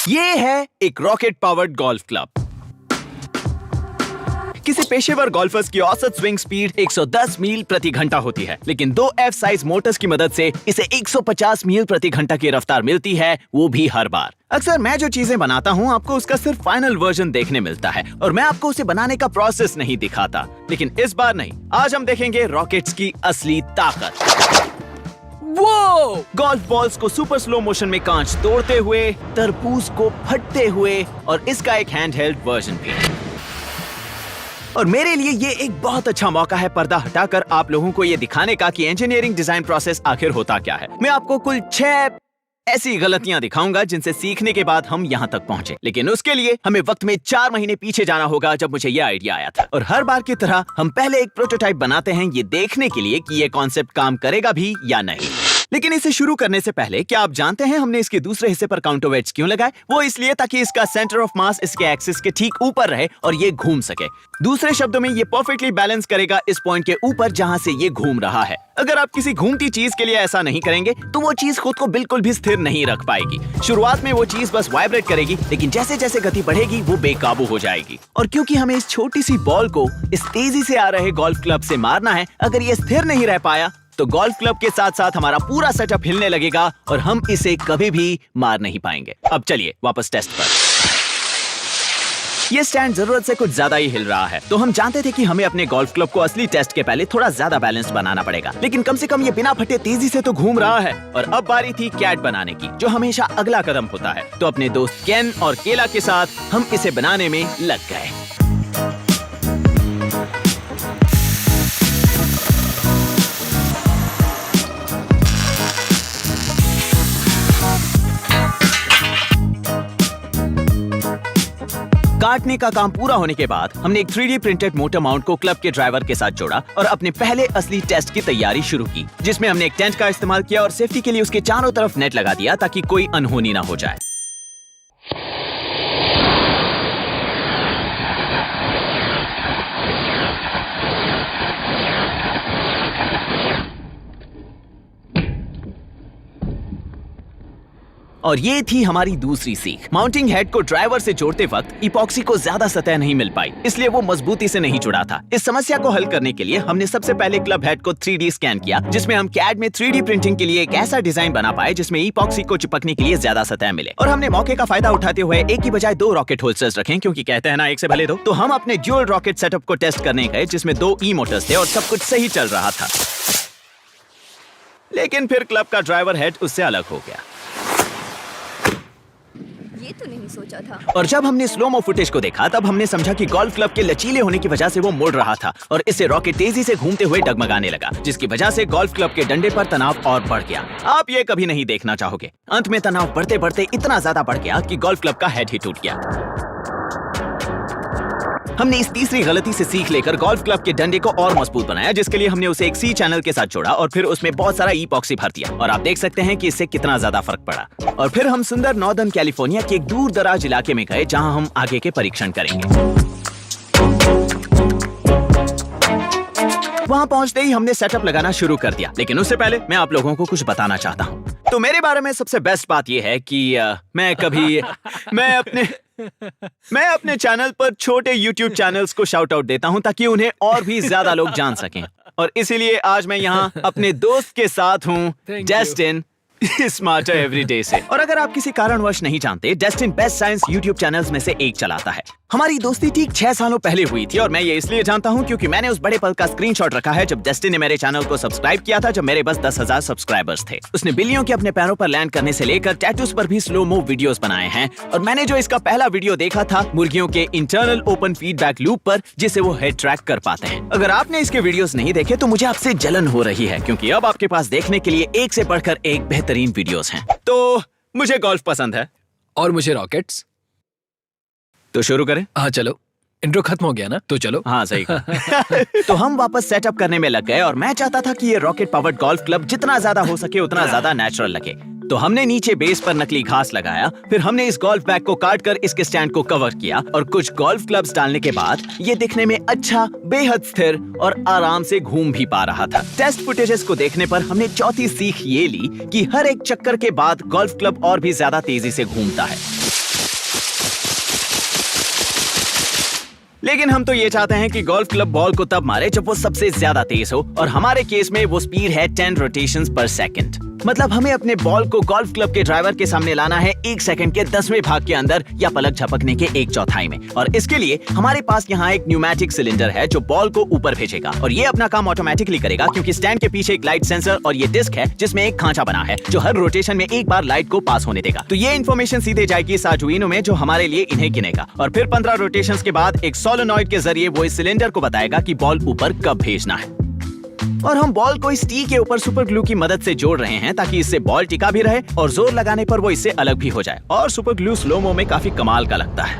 ये है एक रॉकेट पावर्ड गोल्फ क्लब। किसी पेशेवर गोल्फर्स की औसत स्विंग स्पीड 110 मील प्रति घंटा होती है, लेकिन 2 F साइज मोटर्स की मदद से इसे 150 मील प्रति घंटा की रफ्तार मिलती है, वो भी हर बार। अक्सर मैं जो चीजें बनाता हूँ आपको उसका सिर्फ फाइनल वर्जन देखने मिलता है और मैं आपको उसे बनाने का प्रोसेस नहीं दिखाता, लेकिन इस बार नहीं। आज हम देखेंगे रॉकेट्स की असली ताकत। वो गोल्फ बॉल्स को सुपर स्लो मोशन में कांच तोड़ते हुए, तरबूज को फटते हुए, और इसका एक हैंड हेल्ड वर्जन भी। और मेरे लिए ये एक बहुत अच्छा मौका है पर्दा हटाकर आप लोगों को ये दिखाने का कि इंजीनियरिंग डिजाइन प्रोसेस आखिर होता क्या है। मैं आपको कुल 6 ऐसी गलतियां दिखाऊंगा जिनसे सीखने के बाद हम यहाँ तक पहुँचे, लेकिन उसके लिए हमें वक्त में 4 महीने पीछे जाना होगा जब मुझे ये आइडिया आया था। और हर बार की तरह हम पहले एक प्रोटोटाइप बनाते हैं ये देखने के लिए कि ये कॉन्सेप्ट काम करेगा भी या नहीं। लेकिन इसे शुरू करने से पहले क्या आप जानते हैं हमने इसके दूसरे हिस्से पर काउंटरवेट्स क्यों लगाए? वो इसलिए ताकि इसका सेंटर ऑफ मास इसके एक्सिस के ठीक ऊपर रहे और ये घूम सके। दूसरे शब्दों में ये परफेक्टली बैलेंस करेगा इस पॉइंट के ऊपर जहां से ये घूम रहा है। अगर आप किसी घूमती चीज के लिए ऐसा नहीं करेंगे तो वो चीज खुद को बिल्कुल भी स्थिर नहीं रख पाएगी। शुरुआत में वो चीज बस वाइब्रेट करेगी, लेकिन जैसे जैसे गति बढ़ेगी वो बेकाबू हो जाएगी। और क्योंकि हमें इस छोटी सी बॉल को इस तेजी से आ रहे गोल्फ क्लब से मारना है, अगर ये स्थिर नहीं रह पाया तो गोल्फ क्लब के साथ साथ हमारा पूरा सेटअप हिलने लगेगा और हम इसे कभी भी मार नहीं पाएंगे। अब चलिए वापस टेस्ट पर। ये स्टैंड जरूरत से कुछ ज्यादा ही हिल रहा है, तो हम जानते थे कि हमें अपने गोल्फ क्लब को असली टेस्ट के पहले थोड़ा ज्यादा बैलेंस बनाना पड़ेगा, लेकिन कम से कम ये बिना फटे तेजी से तो घूम रहा है। और अब बारी थी कैट बनाने की, जो हमेशा अगला कदम होता है। तो अपने दोस्त केन और केला के साथ हम इसे बनाने में लग गए। काटने का काम पूरा होने के बाद हमने एक 3D प्रिंटेड मोटर माउंट को क्लब के ड्राइवर के साथ जोड़ा और अपने पहले असली टेस्ट की तैयारी शुरू की, जिसमें हमने एक टेंट का इस्तेमाल किया और सेफ्टी के लिए उसके चारों तरफ नेट लगा दिया ताकि कोई अनहोनी ना हो जाए। और ये थी हमारी दूसरी सीख। माउंटिंग हेड को ड्राइवर से जोड़ते वक्त इपॉक्सी को ज्यादा सतह नहीं मिल पाई, इसलिए वो मजबूती से नहीं जुड़ा था। इस समस्या को हल करने के लिए हमने सबसे पहले क्लब हेड को 3D स्कैन किया, जिसमें हम कैड में 3D प्रिंटिंग के लिए एक ऐसा डिजाइन बना पाए जिसमें इपॉक्सी को चिपकने के लिए ज्यादा सतह मिले। और हमने मौके का फायदा उठाते हुए एक की बजाय 2 रॉकेट होल्स्टर्स रखे, क्योंकि कहते हैं ना एक से भले 2। तो हम अपने ड्यूल रॉकेट सेटअप को टेस्ट करने गए, जिसमें 2 ई मोटर्स थे और सब कुछ सही चल रहा था। लेकिन फिर क्लब का ड्राइवर हेड उससे अलग हो गया। ये तो नहीं सोचा था। और जब हमने स्लोमो फुटेज को देखा तब हमने समझा कि गोल्फ क्लब के लचीले होने की वजह से वो मुड़ रहा था और इससे रॉकेट तेजी से घूमते हुए डगमगाने लगा, जिसकी वजह से गोल्फ क्लब के डंडे पर तनाव और बढ़ गया। आप ये कभी नहीं देखना चाहोगे। अंत में तनाव बढ़ते बढ़ते इतना ज्यादा बढ़ गया कि गोल्फ क्लब का हेड ही टूट गया। हमने इस तीसरी गलती से सीख लेकर गोल्फ क्लब के डंडे को और मजबूत बनाया, जिसके लिए हमने उसे एक सी चैनल के साथ जोड़ा और फिर उसमें बहुत सारा ईपॉक्सी भर दिया। और आप देख सकते हैं कि इससे कितना ज्यादा फर्क पड़ा। और फिर हम सुंदर नॉर्दर्न कैलिफोर्निया के एक दूर दराज इलाके में गए, जहां हम आगे के परीक्षण करेंगे। वहां पहुंचते ही हमने सेटअप लगाना शुरू कर दिया, लेकिन उससे पहले मैं आप लोगों को कुछ बताना चाहता हूं। तो मेरे बारे में सबसे बेस्ट बात यह है कि मैं अपने चैनल पर छोटे YouTube चैनल्स को शाउट आउट देता हूं ताकि उन्हें और भी ज्यादा लोग जान सकें। और इसीलिए आज मैं यहाँ अपने दोस्त के साथ हूँ, डेस्टिन स्मार्टर एवरी डे से। और अगर आप किसी कारणवश नहीं जानते, destine best science YouTube channels में से एक चलाता है। हमारी दोस्ती ठीक 6 सालों पहले हुई थी और मैं ये इसलिए जानता हूँ क्योंकि मैंने उस बड़े पल का स्क्रीनशॉट रखा है जब डेस्टिन ने मेरे चैनल को सब्सक्राइब किया था, जब मेरे बस 10,000 सब्सक्राइबर्स थे। उसने बिल्लियों के अपने पैरों पर लैंड करने से लेकर टैटूज पर भी स्लो मो वीडियोस बनाए हैं। और मैंने जो इसका पहला वीडियो देखा था मुर्गियों के इंटरनल ओपन फीडबैक लूप पर, जिसे वो हेड ट्रैक कर पाते हैं। अगर आपने इसके वीडियोस नहीं देखे तो मुझे आपसे जलन हो रही है, क्योंकि अब आपके पास देखने के लिए एक से बढ़कर एक बेहतरीन वीडियोस हैं। तो मुझे गोल्फ पसंद है और मुझे रॉकेट्स। तो शुरू करें? हाँ चलो, इंट्रो खत्म हो गया ना, तो चलो। हाँ सही तो हम वापस सेटअप करने में लग गए और मैं चाहता था कि ये रॉकेट पावर्ड गोल्फ क्लब जितना ज्यादा हो सके उतना ज्यादा नेचुरल लगे। तो हमने नीचे बेस पर नकली घास लगाया, फिर हमने इस गोल्फ बैग को काटकर इसके स्टैंड को कवर किया और कुछ गोल्फ क्लब्स डालने के बाद ये दिखने में अच्छा, बेहद स्थिर और आराम से घूम भी पा रहा था। टेस्ट फुटेजेस को देखने पर हमने चौथी सीख ये ली कि हर एक चक्कर के बाद गोल्फ क्लब और भी ज्यादा तेजी से घूमता है। लेकिन हम तो ये चाहते हैं कि गोल्फ क्लब बॉल को तब मारे जब वो सबसे ज्यादा तेज हो, और हमारे केस में वो स्पीड है 10 रोटेशंस पर सेकंड। मतलब हमें अपने बॉल को गोल्फ क्लब के ड्राइवर के सामने लाना है 1 सेकंड के 10वें भाग के अंदर, या पलक झपकने के 1/4 में। और इसके लिए हमारे पास यहाँ एक न्यूमैटिक सिलेंडर है जो बॉल को ऊपर भेजेगा, और ये अपना काम ऑटोमेटिकली करेगा क्योंकि स्टैंड के पीछे एक लाइट सेंसर और ये डिस्क है जिसमें एक खांचा बना है जो हर रोटेशन में एक बार लाइट को पास होने देगा। तो ये इन्फॉर्मेशन सीधे जाएगी इस आर्डुइनो में जो हमारे लिए इन्हें गिनेगा, और फिर 15 रोटेशंस के बाद एक सोलेनॉइड के जरिए वो इस सिलेंडर को बताएगा कि बॉल ऊपर कब भेजना है। और हम बॉल को इस टी के ऊपर सुपर ग्लू की मदद से जोड़ रहे हैं ताकि इससे बॉल टिका भी रहे और जोर लगाने पर वो इससे अलग भी हो जाए। और सुपर ग्लू स्लोमो में काफी कमाल का लगता है।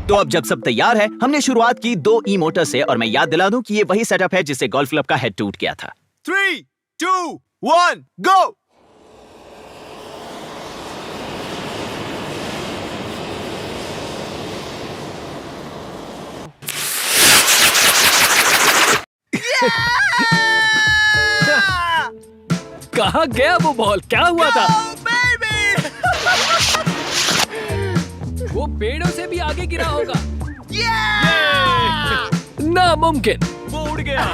तो अब जब सब तैयार है, हमने शुरुआत की 2 ई मोटर से, और मैं याद दिला दूं कि ये वही सेटअप है जिससे गोल्फ क्लब का हेड टूट गया था। 3, 2, 1, गो! कहाँ गया वो बॉल? क्या हुआ था? वो पेड़ों से भी आगे गिरा होगा। नामुमकिन। वो उड़ गया।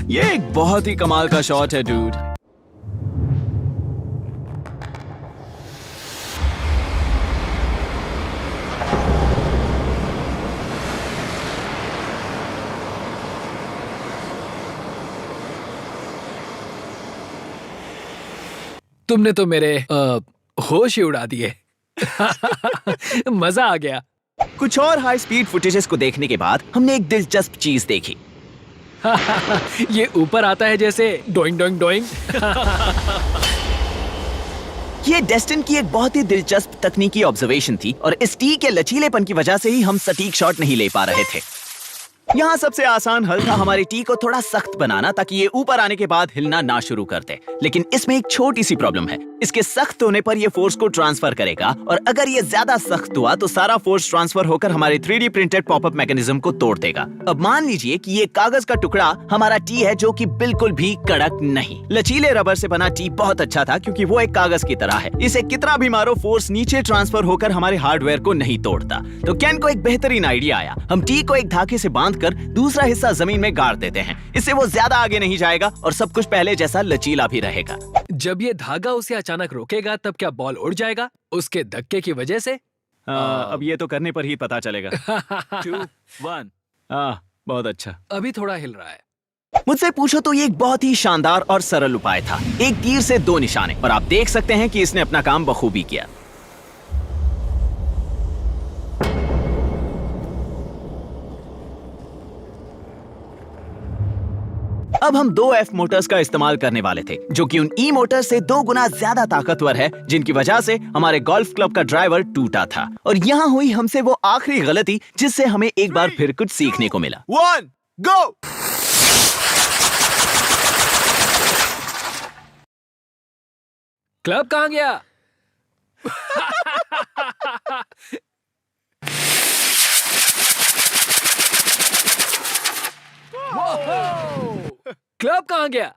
ये एक बहुत ही कमाल का शॉट है डूड। तुमने तो मेरे होश ही उड़ा दिए। मजा आ गया। कुछ और हाई स्पीड फुटेजेस को देखने के बाद हमने एक दिलचस्प चीज देखी। ये ऊपर आता है जैसे डोइंग डोइंग डोइंग। ये डेस्टिन की एक बहुत ही दिलचस्प तकनीकी ऑब्जर्वेशन थी, और इस टी के लचीलेपन की वजह से ही हम सटीक शॉट नहीं ले पा रहे थे। यहाँ सबसे आसान हल था हमारी टी को थोड़ा सख्त बनाना ताकि ये ऊपर आने के बाद हिलना ना शुरू कर दे। लेकिन इसमें एक छोटी सी प्रॉब्लम है, इसके सख्त होने पर ये फोर्स को ट्रांसफर करेगा, और अगर ये ज्यादा सख्त हुआ तो सारा फोर्स ट्रांसफर होकर हमारे 3D प्रिंटेड पॉपअप मैकेनिज्म को तोड़ देगा। अब मान लीजिए कि ये कागज का टुकड़ा हमारा टी है जो कि बिल्कुल भी कड़क नहीं। लचीले रबर से बना टी बहुत अच्छा था क्योंकि वो एक कागज की तरह है, इसे कितना भी मारो फोर्स नीचे ट्रांसफर होकर हमारे हार्डवेयर को नहीं तोड़ता। तो केन को एक बेहतरीन आइडिया आया, हम टी को एक धागे से बांधकर दूसरा हिस्सा जमीन में गाड़ देते हैं। इससे वो ज्यादा आगे नहीं जाएगा और सब कुछ पहले जैसा लचीला भी रहेगा। जब ये धागा उसे अचानक रोकेगा तब क्या बॉल उड़ जाएगा उसके धक्के की वजह से? अब ये तो करने पर ही पता चलेगा। 2, 1। बहुत अच्छा। अभी थोड़ा हिल रहा है। मुझसे पूछो तो ये एक बहुत ही शानदार और सरल उपाय था, एक तीर से 2 निशाने, और आप देख सकते हैं कि इसने अपना काम बखूबी किया। अब हम 2 F मोटर्स का इस्तेमाल करने वाले थे जो कि उन ई मोटर से 2 गुना ज्यादा ताकतवर है, जिनकी वजह से हमारे गोल्फ क्लब का ड्राइवर टूटा था। और यहाँ हुई हमसे वो आखिरी गलती जिससे हमें एक बार फिर कुछ सीखने को मिला। 1, गो! क्लब कहाँ गया? क्लब कहाँ गया?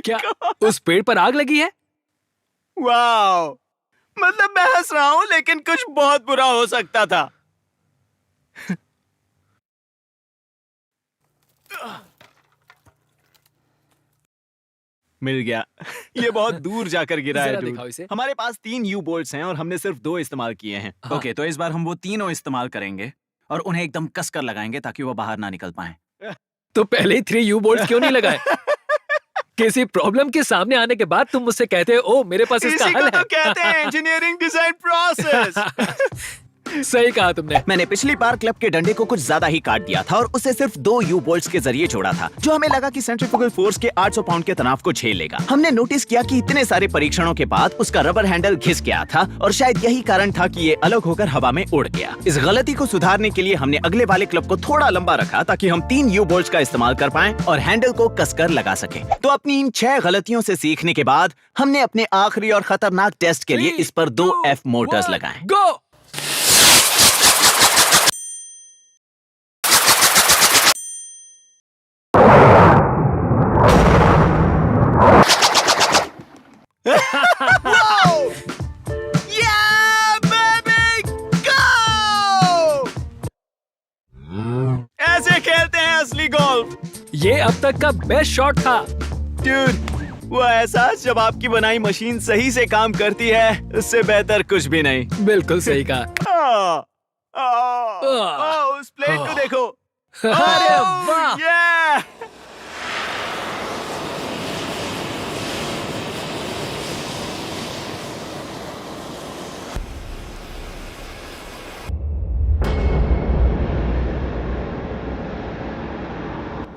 क्या उस पेड़ पर आग लगी है? वाओ! मतलब मैं हंस रहा हूं लेकिन कुछ बहुत बुरा हो सकता था। मिल गया। ये बहुत दूर जाकर गिरा है जरा dude। दिखाओ इसे। हमारे पास 3 यू बोल्ट्स हैं और हमने सिर्फ 2 इस्तेमाल किए हैं। हाँ। ओके, तो इस बार हम वो तीनों इस्तेमाल करेंगे और उन्हें एकदम कसकर लगाएंगे ताकि वो बाहर ना निकल पाए। तो पहले ही 3 यू बोल्ट्स क्यों नहीं लगाए? किसी प्रॉब्लम के सामने आने के बाद तुम मुझसे कहते हो, ओ मेरे पास इसका इसी हल को है। तो कहते हैं इंजीनियरिंग डिजाइन प्रोसेस। सही कहा तुमने। मैंने पिछली बार क्लब के डंडे को कुछ ज्यादा ही काट दिया था और उसे सिर्फ 2 यू बोल्ट्स के जरिए जोड़ा था, जो हमें लगा कि सेंट्रीफ्यूगल फोर्स के 800 पाउंड के तनाव को झेल लेगा। हमने नोटिस किया कि इतने सारे परीक्षणों के बाद उसका रबर हैंडल घिस गया था और शायद यही कारण था कि ये अलग होकर हवा में उड़ गया। इस गलती को सुधारने के लिए हमने अगले वाले क्लब को थोड़ा लंबा रखा ताकि हम 3 यू बोल्ट्स का इस्तेमाल कर पाएं और हैंडल को कसकर लगा सकें। तो अपनी इन 6 गलतियों से सीखने के बाद हमने अपने आखिरी और खतरनाक टेस्ट के लिए इस पर 2 F मोटर्स लगाए। गो। ऐसे खेलते हैं असली गोल्फ। ये अब तक का बेस्ट शॉट था। Dude, वो एहसास जब आपकी बनाई मशीन सही से काम करती है, उससे बेहतर कुछ भी नहीं। बिल्कुल सही कहा। उस प्लेट को देखो। अरे वाह। Yeah!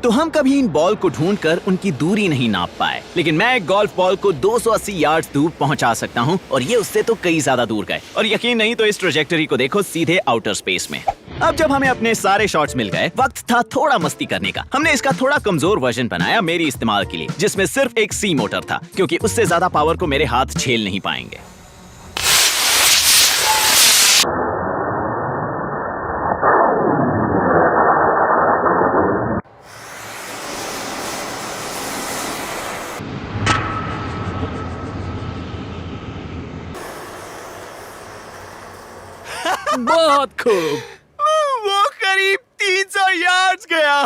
तो हम कभी इन बॉल को ढूंढकर उनकी दूरी नहीं नाप पाए, लेकिन मैं एक गोल्फ बॉल को 280 यार्ड्स दूर पहुंचा सकता हूं और ये उससे तो कई ज्यादा दूर गए। और यकीन नहीं तो इस ट्रेजेक्टरी को देखो, सीधे आउटर स्पेस में। अब जब हमें अपने सारे शॉट्स मिल गए, वक्त था थोड़ा मस्ती करने का। हमने इसका थोड़ा कमजोर वर्जन बनाया मेरी इस्तेमाल के लिए, जिसमें सिर्फ एक C मोटर था, क्योंकि उससे ज्यादा पावर को मेरे हाथ झेल नहीं पाएंगे। बहुत खूब। वो करीब 300 यार्ड्स गया।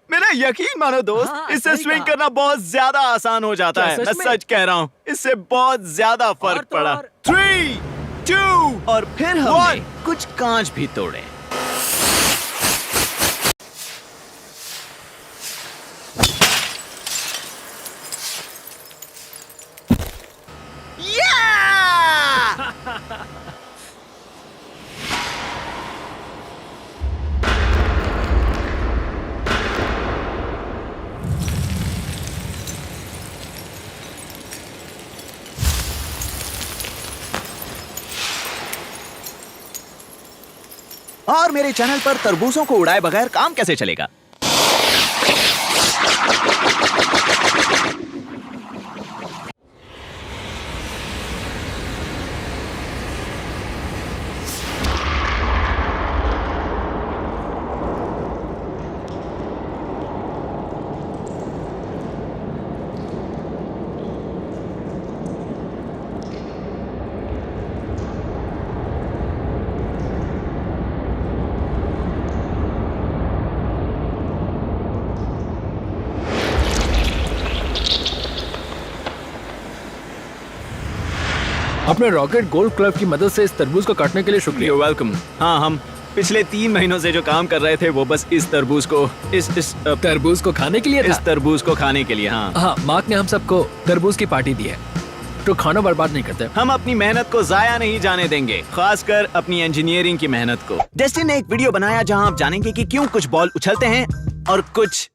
मेरा यकीन मानो दोस्त, हाँ, इससे सही स्विंग कहा। करना बहुत ज्यादा आसान हो जाता क्या है। सच मैं में? सच कह रहा हूँ, इससे बहुत ज्यादा फर्क तो पड़ा। और। 3, 2 और फिर हमने कुछ कांच भी तोड़े। और मेरे चैनल पर तरबूजों को उड़ाए बगैर काम कैसे चलेगा? अपने रॉकेट गोल्फ क्लब की मदद से इस तरबूज को काटने के लिए शुक्रिया। You're welcome। हाँ, हम पिछले 3 महीनों से जो काम कर रहे थे वो बस इस तरबूज को तरबूज को खाने के लिए इस था। तरबूज को खाने के लिए। हाँ, हाँ, मार्क ने हम सबको तरबूज की पार्टी दी है, तो खाना बर्बाद नहीं करते। हम अपनी मेहनत को जाया नहीं जाने देंगे, खासकर अपनी इंजीनियरिंग की मेहनत को। डेस्टिन ने एक वीडियो बनाया जहां आप जानेंगे कि क्यों कुछ बॉल उछलते हैं और कुछ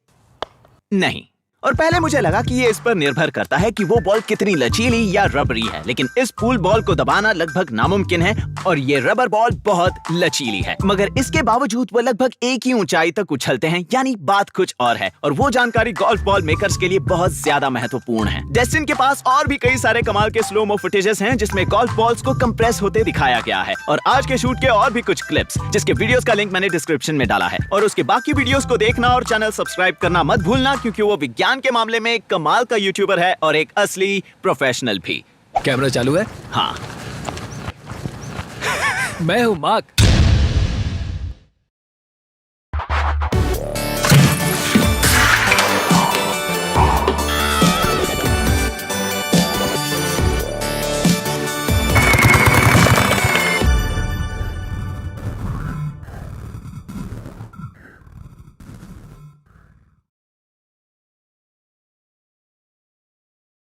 नहीं। और पहले मुझे लगा कि ये इस पर निर्भर करता है कि वो बॉल कितनी लचीली या रबरी है, लेकिन इस पूल बॉल को दबाना लगभग नामुमकिन है और ये रबर बॉल बहुत लचीली है। मगर इसके बावजूद वो लगभग एक ही ऊंचाई तक उछलते हैं, यानी बात कुछ और है। और वो जानकारी गोल्फ बॉल मेकर्स के लिए बहुत ज्यादा महत्वपूर्ण है। डेस्टिन के पास और भी कई सारे कमाल के स्लो-मो फुटेजेस हैं जिसमें गोल्फ बॉल्स को कंप्रेस होते दिखाया गया है। और आज के शूट के और भी कुछ क्लिप्स, जिसके वीडियोस का लिंक मैंने डिस्क्रिप्शन में डाला है। और उसके बाकी वीडियोस को देखना और चैनल सब्सक्राइब करना मत भूलना, क्योंकि वो विज्ञान के मामले में एक कमाल का यूट्यूबर है और एक असली प्रोफेशनल भी। कैमरा चालू है? हाँ। मैं हूँ मार्क।